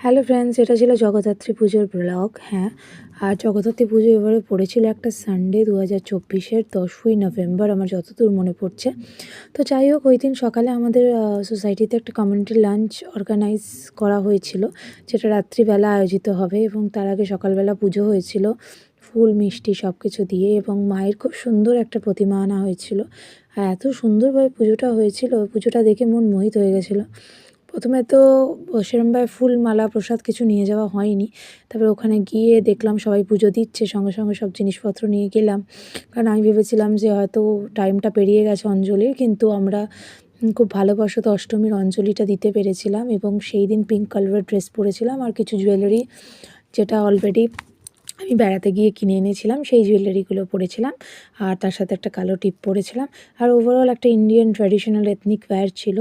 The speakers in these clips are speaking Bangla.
হ্যালো ফ্রেন্ডস, এটা ছিল জগদ্ধাত্রী পুজোর ব্লগ। হ্যাঁ, আর জগদ্ধাত্রী পুজো এবারে পড়েছিল একটা সানডে 2024-এর 10ই নভেম্বর, আমার যতদূর মনে পড়ছে। তো যাই হোক, ওই দিন সকালে আমাদের সোসাইটিতে একটা কমিউনিটি লাঞ্চ অর্গানাইজ করা হয়েছিল, যেটা রাত্রিবেলা আয়োজিত হবে, এবং তার আগে সকালবেলা পুজো হয়েছিল ফুল মিষ্টি সব কিছু দিয়ে, এবং মায়ের খুব সুন্দর একটা প্রতিমা আনা হয়েছিল। আর এত সুন্দরভাবে পুজোটা হয়েছিল, পুজোটা দেখে মন মোহিত হয়ে গেছিলো। প্রথমে তো সেরমভাবে ফুল মালা প্রসাদ কিছু নিয়ে যাওয়া হয়নি। তারপরে ওখানে গিয়ে দেখলাম সবাই পুজো দিচ্ছে, সঙ্গে সঙ্গে সব জিনিসপত্র নিয়ে গেলাম। কারণ আমি ভেবেছিলাম যে হয়তো টাইমটা পেরিয়ে গেছে অঞ্জলির, কিন্তু আমরা খুব ভালোবশত অষ্টমীর অঞ্জলিটা দিতে পেরেছিলাম, এবং সেই দিন পিঙ্ক কালারের ড্রেস পরেছিলাম আর কিছু জুয়েলারি, যেটা অলরেডি আমি বেড়াতে গিয়ে কিনে এনেছিলাম, সেই জুয়েলারিগুলো পরেছিলাম। আর তার সাথে একটা কালো টিপ পরেছিলাম। আর ওভারঅল একটা ইন্ডিয়ান ট্র্যাডিশনাল এথনিক ওয়্যার ছিল।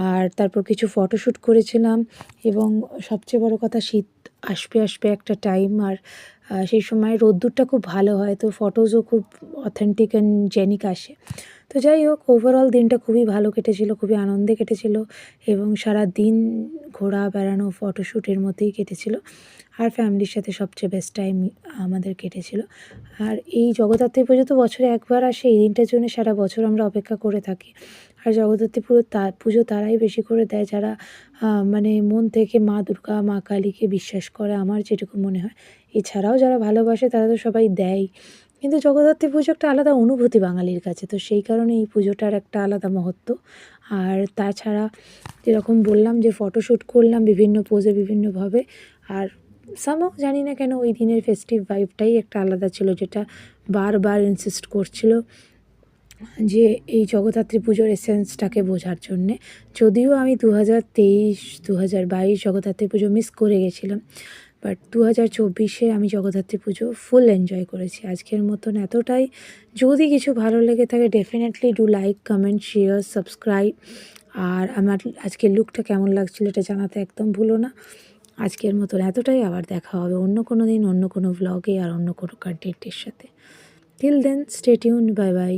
আর তারপর কিছু ফটোশ্যুট করেছিলাম, এবং সবচেয়ে বড় কথা, শীত আসবে আসবে একটা টাইম, আর সেই সময় রোদ্দুরটা খুব ভালো হয়, তো ফটোজও খুব অথেন্টিক অ্যান্ড জেনিক আসে। তো যাই হোক, ওভারঅল দিনটা খুবই ভালো কেটেছিল, খুবই আনন্দে কেটেছিল, এবং সারা দিন ঘোরা বেড়ানো ফটোশ্যুটের মধ্যেই কেটেছিল। আর ফ্যামিলির সাথে সবচেয়ে বেস্ট টাইম আমাদের কেটেছিল। আর এই জগদ্ধাত্রী পুজো তো বছরে একবার আসে, এই দিনটার জন্য সারা বছর আমরা অপেক্ষা করে থাকি। আর জগদ্ধাত্রী পুজো তারাই বেশি করে দেয় যারা মানে মন থেকে মা দুর্গা, মা কালীকে বিশ্বাস করে, আমার যেটুকু মনে হয়। এছাড়াও যারা ভালোবাসে তারা তো সবাই দেয়, কিন্তু জগদ্ধাত্রী পুজো একটা আলাদা অনুভূতি বাঙালির কাছে, তো সেই কারণে এই পুজোটার একটা আলাদা মহত্ব। আর তাছাড়া যেরকম বললাম যে ফটোশ্যুট করলাম বিভিন্ন পোজে বিভিন্নভাবে, আর সামহাউ জানি না কেন ওই দিনের ফেস্টিভ ভাইবটাই একটা আলাদা ছিল, যেটা বারবার ইনসিস্ট করছিল যে এই জগদ্ধাত্রী পুজোর এসেন্সটাকে বোঝার জন্যে। যদিও আমি 2023, 2022 জগদ্ধাত্রী পুজো মিস করে গেছিলাম, বাট 2024-এ আমি জগদ্ধাত্রী পুজো ফুল এনজয় করেছি। আজকের মতন এতটাই। যদি কিছু ভালো লেগে থাকে, definitely do like, comment, share, subscribe. আর আমার আজকের লুকটা কেমন লাগছিল এটা জানাতে একদম ভুলো না। আজকের মতন এতটাই, আবার দেখা হবে অন্য কোনো দিন, অন্য কোনো ভ্লগে, আর অন্য কোনো কন্টেন্টের সাথে। Till then, stay tuned, bye by.